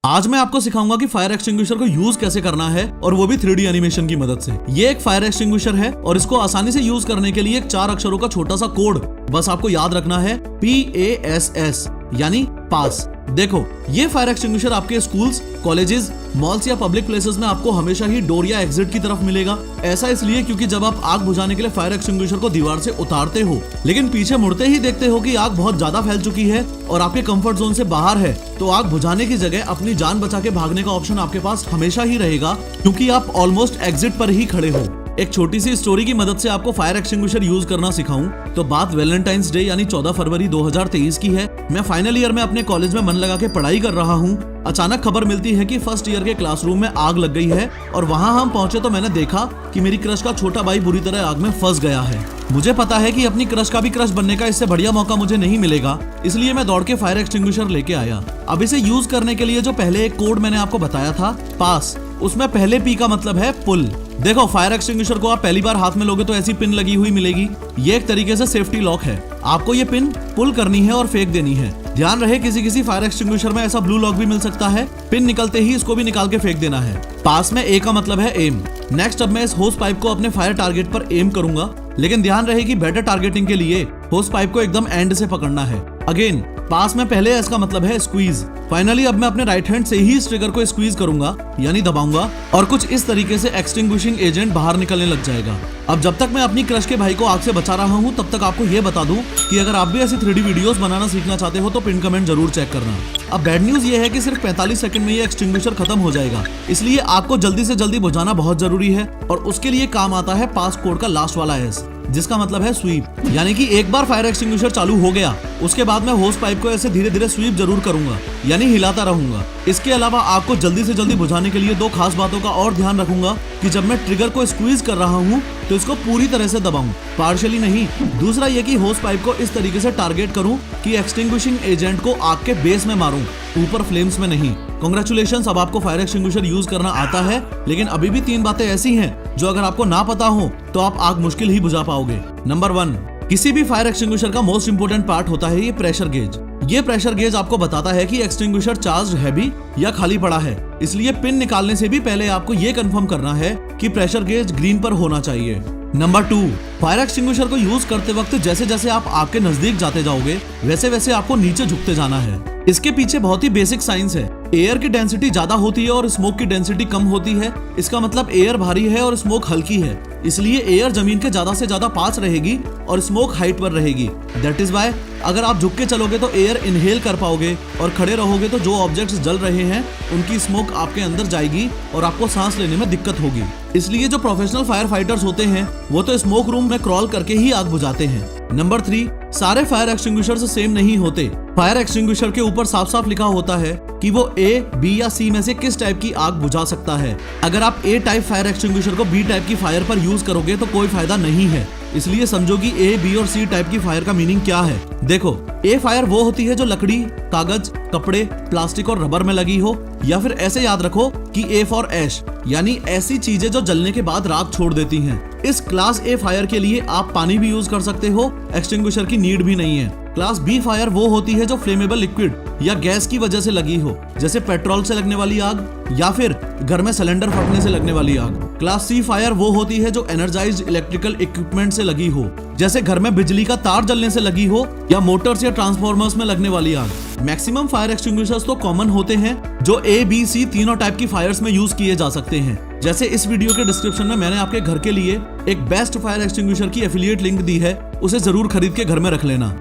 आज मैं आपको सिखाऊंगा कि फायर एक्सटिंग्विशर को यूज कैसे करना है और वो भी 3D एनिमेशन की मदद से। ये एक फायर एक्सटिंग्विशर है और इसको आसानी से यूज करने के लिए एक 4 अक्षरों का छोटा सा कोड बस आपको याद रखना है, PASS यानी पास। देखो, ये फायर एक्सटिंग्विशर आपके स्कूल्स, कॉलेजेस, मॉल्स या पब्लिक प्लेसेस में आपको हमेशा ही डोर या एग्जिट की तरफ मिलेगा। ऐसा इसलिए क्योंकि जब आप आग बुझाने के लिए फायर एक्सटिंग्विशर को दीवार से उतारते हो लेकिन पीछे मुड़ते ही देखते हो कि आग बहुत ज्यादा फैल चुकी है और आपके कंफर्ट जोन से बाहर है, तो आग बुझाने की जगह अपनी जान बचा के भागने का ऑप्शन आपके पास हमेशा ही रहेगा, क्योंकि आप ऑलमोस्ट एग्जिट पर ही खड़े हो। एक छोटी सी स्टोरी की मदद से आपको फायर एक्सटिंग्विशर यूज करना सिखाऊं तो बात वैलेंटाइंस डे यानी 14 फरवरी 2023 की है। मैं फाइनल ईयर में अपने कॉलेज में मन लगा के पढ़ाई कर रहा हूं। अचानक खबर मिलती है कि फर्स्ट ईयर के क्लासरूम में आग लग गई है और वहां हम पहुंचे तो मैंने देखा कि मेरी क्रश का छोटा भाई बुरी तरह आग में फंस गया है। मुझे पता है कि अपनी क्रश का भी क्रश बनने का इससे बढ़िया मौका मुझे नहीं मिलेगा, इसलिए मैं दौड़ के फायर एक्सटिंग्विशर लेके आया। अब इसे यूज करने के लिए जो पहले एक कोड मैंने आपको बताया था, पास, उसमें पहले P का मतलब है पुल। देखो, फायर एक्सटिंग्विशर को आप पहली बार हाथ में लोगे तो ऐसी पिन लगी हुई मिलेगी। ये एक तरीके से सेफ्टी लॉक है। आपको ये पिन पुल करनी है और फेंक देनी है। ध्यान रहे, किसी फायर एक्सटिंग्विशर में ऐसा ब्लू लॉक भी मिल सकता है। पिन निकलते ही इसको भी निकाल के फेंक देना है। पास में A का मतलब है एम। नेक्स्ट, अब मैं इस होस पाइप को अपने फायर टारगेट पर एम करूंगा, लेकिन ध्यान रहे कि बेटर टारगेटिंग के लिए होस पाइप को एकदम एंड से पकड़ना है। अगेन, पास में पहले S का मतलब है स्क्वीज। फाइनली अब मैं अपने राइट हैंड से ही इस ट्रिगर को स्क्वीज करूंगा यानी दबाऊंगा और कुछ इस तरीके से एक्सटिंग्विशिंग एजेंट बाहर निकलने लग जाएगा। अब जब तक मैं अपनी क्रश के भाई को आग से बचा रहा हूं, तब तक आपको ये बता दूं कि अगर आप भी ऐसी 3D वीडियोस बनाना सीखना चाहते हो तो पिन कमेंट जरूर चेक करना। अब बैड न्यूज ये है कि सिर्फ 45 सेकंड में ये एक्सटिंग्विशर खत्म हो जाएगा, इसलिए आपको जल्दी से जल्दी बुझाना बहुत जरूरी है और उसके लिए काम आता है पास कोड का लास्ट वाला S, जिसका मतलब है स्वीप। यानी कि एक बार फायर एक्सटिंग्विशर चालू हो गया, उसके बाद मैं होस पाइप को ऐसे धीरे धीरे स्वीप जरूर करूंगा यानी हिलाता रहूंगा। इसके अलावा आग को जल्दी से जल्दी बुझाने के लिए 2 खास बातों का और ध्यान रखूंगा कि जब मैं ट्रिगर को स्क्वीज कर रहा हूं तो इसको पूरी तरह से दबाऊं, पार्शियली नहीं। दूसरा ये कि होस पाइप को इस तरीके से टारगेट करूं कि एक्सटिंग्विशिंग एजेंट को आग के बेस में मारूं, ऊपर फ्लेम्स में नहीं। कांग्रेचुलेशंस, अब आपको फायर एक्सटिंग्विशर यूज करना आता है, लेकिन अभी भी 3 बातें ऐसी हैं जो अगर आपको ना पता हो तो आप आग मुश्किल ही बुझा पाओगे। नंबर 1, किसी भी फायर एक्सटिंग्विशर का मोस्ट इंपोर्टेंट पार्ट होता है ये प्रेशर गेज। ये प्रेशर गेज आपको बताता है कि एक्सटिंग्विशर चार्ज्ड है भी या खाली पड़ा है, इसलिए पिन निकालने से भी पहले आपको ये कंफर्म करना है कि प्रेशर गेज ग्रीन पर होना चाहिए। नंबर 2, फायर एक्सटिंग्विशर को यूज करते वक्त जैसे जैसे आप आग के नजदीक जाते जाओगे वैसे वैसे आपको नीचे झुकते जाना है। इसके पीछे बहुत ही बेसिक साइंस है। एयर की डेंसिटी ज्यादा होती है और स्मोक की डेंसिटी कम होती है। इसका मतलब एयर भारी है और स्मोक हल्की है, इसलिए एयर जमीन के ज्यादा से ज्यादा पास रहेगी और स्मोक हाइट पर रहेगी। दैट इज वाई अगर आप झुक के चलोगे तो एयर इनहेल कर पाओगे और खड़े रहोगे तो जो ऑब्जेक्ट्स जल रहे हैं उनकी स्मोक आपके अंदर जाएगी और आपको सांस लेने में दिक्कत होगी। इसलिए जो प्रोफेशनल फायर फाइटर्स होते हैं वो तो स्मोक रूम में क्रॉल करके ही आग बुझाते हैं। नंबर 3, सारे फायर एक्सटिंग्विशर्स सेम नहीं होते। फायर एक्सटिंग्विशर के ऊपर साफ साफ लिखा होता है कि वो A, B या C में से किस टाइप की आग बुझा सकता है। अगर आप A टाइप फायर एक्सटिंग्विशर को B टाइप की फायर पर यूज करोगे तो कोई फायदा नहीं है। इसलिए समझो कि A, B और C टाइप की फायर का मीनिंग क्या है। देखो, A फायर वो होती है जो लकड़ी, कागज, कपड़े, प्लास्टिक और रबर में लगी हो, या फिर ऐसे याद रखो कि A फॉर ऐश यानी ऐसी चीजें जो जलने के बाद राख छोड़ देती हैं। इस क्लास A फायर के लिए आप पानी भी यूज कर सकते हो, एक्सटिंग्विशर की नीड भी नहीं है। क्लास B फायर वो होती है जो फ्लेमेबल लिक्विड या गैस की वजह से लगी हो, जैसे पेट्रोल से लगने वाली आग या फिर घर में सिलेंडर फटने से लगने वाली आग। क्लास C फायर वो होती है जो एनर्जाइज्ड इलेक्ट्रिकल इक्विपमेंट से लगी हो, जैसे घर में बिजली का तार जलने से लगी हो या मोटर्स या ट्रांसफॉर्मर्स में लगने वाली आग। मैक्सिमम फायर एक्सटिंग्विशर्स तो कॉमन होते हैं जो A, B, C तीनों टाइप की फायर्स में यूज किए जा सकते हैं। जैसे इस वीडियो के डिस्क्रिप्शन में मैंने आपके घर के लिए एक बेस्ट फायर एक्सटिंग्विशर की एफिलिएट लिंक दी है, उसे जरूर खरीद के घर में रख लेना।